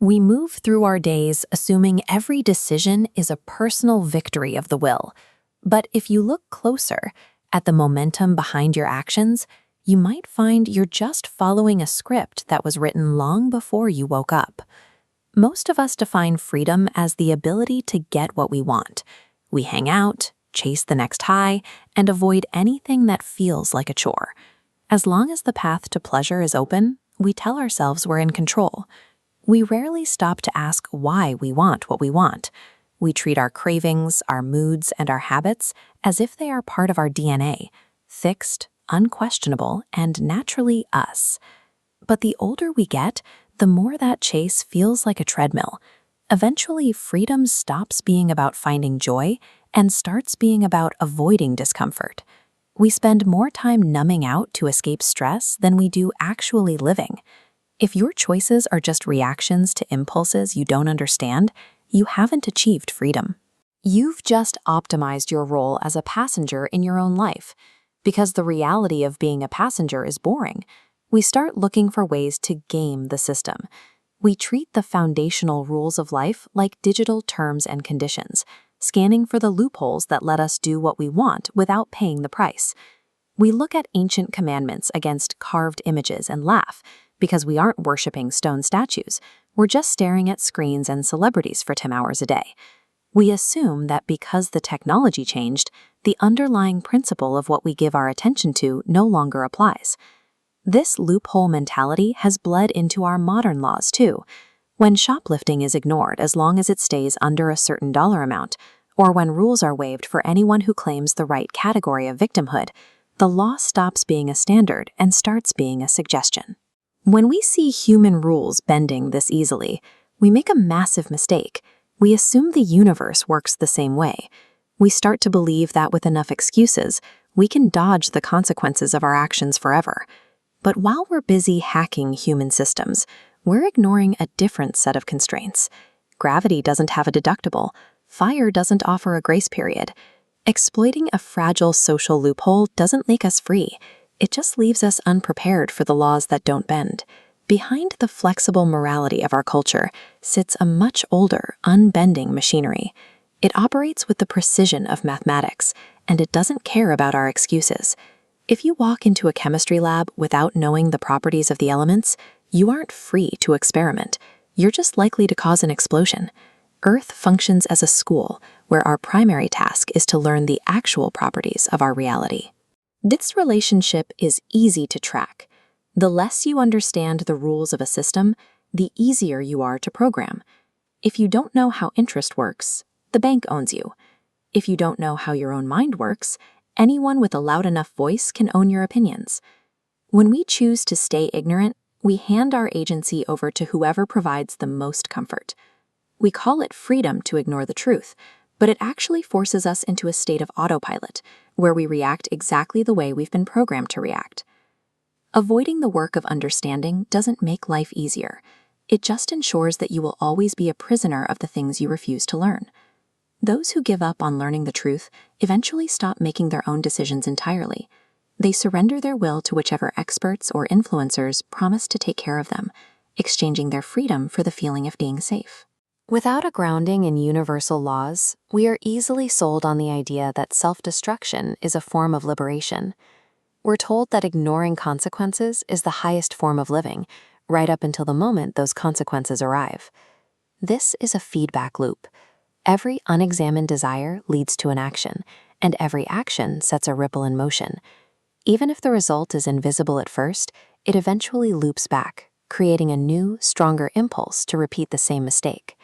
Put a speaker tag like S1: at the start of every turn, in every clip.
S1: We move through our days assuming every decision is a personal victory of the will. But if you look closer at the momentum behind your actions, you might find you're just following a script that was written long before you woke up. Most of us define freedom as the ability to get what we want. We hang out, chase the next high, and avoid anything that feels like a chore. As long as the path to pleasure is open, we tell ourselves we're in control. We rarely stop to ask why we want what we want. We treat our cravings, our moods, and our habits as if they are part of our DNA, fixed, unquestionable, and naturally us. But the older we get, the more that chase feels like a treadmill. Eventually, freedom stops being about finding joy and starts being about avoiding discomfort. We spend more time numbing out to escape stress than we do actually living. If your choices are just reactions to impulses you don't understand, you haven't achieved freedom. You've just optimized your role as a passenger in your own life. Because the reality of being a passenger is boring, we start looking for ways to game the system. We treat the foundational rules of life like digital terms and conditions, scanning for the loopholes that let us do what we want without paying the price. We look at ancient commandments against carved images and laugh, because we aren't worshiping stone statues. We're just staring at screens and celebrities for 10 hours a day. We assume that because the technology changed, the underlying principle of what we give our attention to no longer applies. This loophole mentality has bled into our modern laws too. When shoplifting is ignored as long as it stays under a certain dollar amount, or when rules are waived for anyone who claims the right category of victimhood, the law stops being a standard and starts being a suggestion. When we see human rules bending this easily, we make a massive mistake. We assume the universe works the same way. We start to believe that with enough excuses, we can dodge the consequences of our actions forever. But while we're busy hacking human systems, we're ignoring a different set of constraints. Gravity doesn't have a deductible. Fire doesn't offer a grace period. Exploiting a fragile social loophole doesn't make us free. It just leaves us unprepared for the laws that don't bend. Behind the flexible morality of our culture sits a much older, unbending machinery. It operates with the precision of mathematics, and it doesn't care about our excuses. If you walk into a chemistry lab without knowing the properties of the elements, you aren't free to experiment. You're just likely to cause an explosion. Earth functions as a school where our primary task is to learn the actual properties of our reality. This relationship is easy to track. The less you understand the rules of a system, the easier you are to program. If you don't know how interest works, the bank owns you. If you don't know how your own mind works, anyone with a loud enough voice can own your opinions. When we choose to stay ignorant, we hand our agency over to whoever provides the most comfort. We call it freedom to ignore the truth, but it actually forces us into a state of autopilot, where we react exactly the way we've been programmed to react. Avoiding the work of understanding doesn't make life easier. It just ensures that you will always be a prisoner of the things you refuse to learn. Those who give up on learning the truth eventually stop making their own decisions entirely. They surrender their will to whichever experts or influencers promise to take care of them, exchanging their freedom for the feeling of being safe. Without a grounding in universal laws, we are easily sold on the idea that self-destruction is a form of liberation. We're told that ignoring consequences is the highest form of living, right up until the moment those consequences arrive. This is a feedback loop. Every unexamined desire leads to an action, and every action sets a ripple in motion. Even if the result is invisible at first, it eventually loops back, creating a new, stronger impulse to repeat the same mistake.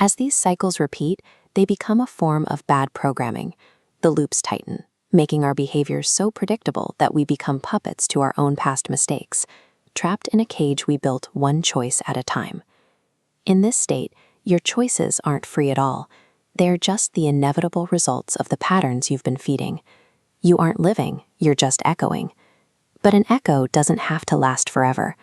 S1: As these cycles repeat, they become a form of bad programming. The loops tighten, making our behaviors so predictable that we become puppets to our own past mistakes, trapped in a cage we built one choice at a time. In this state, your choices aren't free at all. They're just the inevitable results of the patterns you've been feeding. You aren't living, you're just echoing. But an echo doesn't have to last forever.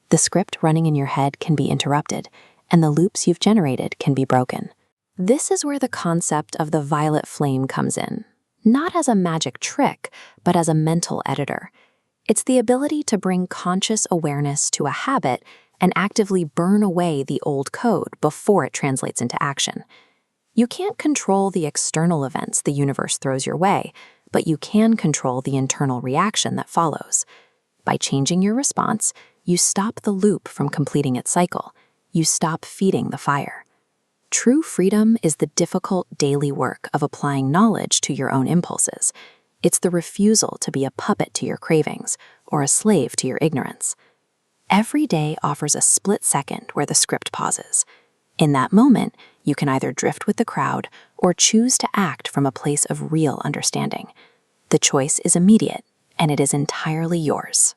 S1: The script running in your head can be interrupted, and the loops you've generated can be broken. This is where the concept of the violet flame comes in, not as a magic trick, but as a mental editor. It's the ability to bring conscious awareness to a habit and actively burn away the old code before it translates into action. You can't control the external events the universe throws your way, but you can control the internal reaction that follows. By changing your response, you stop the loop from completing its cycle. You stop feeding the fire. True freedom is the difficult daily work of applying knowledge to your own impulses. It's the refusal to be a puppet to your cravings or a slave to your ignorance. Every day offers a split second where the script pauses. In that moment, you can either drift with the crowd or choose to act from a place of real understanding. The choice is immediate, and it is entirely yours.